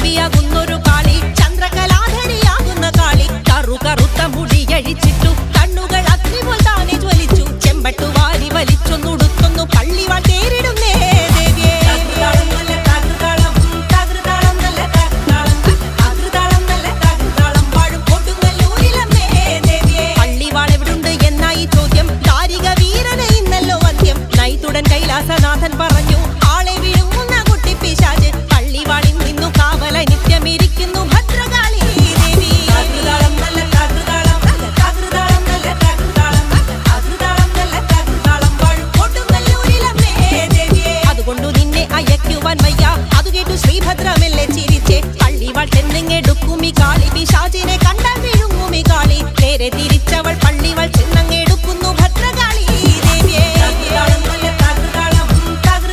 ദേവിയാകുന്നൊരു കാളി, ചന്ദ്രകലാധരിയാകുന്ന കാളി. കറുത്ത മുടിയഴിച്ചിട്ടു കണ്ണുകൾ അഗ്നിപോൽ താനെ ജ്വലിച്ചു. ചെമ്പട്ടു വാരി വലിച്ചൊന്നുടുത്തൊന്നു പള്ളിവാൾ തേരിടുന്നേ ദേവിയേ. പള്ളിവാളെവിടുണ്ട് എന്നായി ചോദ്യം. ദാരിക വീരനെ ഇന്നല്ലോ അന്ത്യം. നൈതുടൻ കൈലാസനാഥൻ പറഞ്ഞു, ആളെ വിഴുങ്ങുന്ന കുട്ടി പിശാച്. പള്ളിവാളിൽ നിന്നു കാവല നിത്യമിരിക്കുന്നു ഭദ്രകാളി ദേവി. അതുകൊണ്ടു നിന്നെ അയക്കുവാൻ വയ്യ. അതു കേട്ടു ശ്രീഭദ്രമെല്ലെ ചിരിച്ചേ. പള്ളിവാൾ ചെന്നിങ്ങെടുക്കുമി കാളി, പിശാചിനെ കണ്ടാൽ വിഴുങ്ങുമി കാളി. നേരെ തിരിച്ചു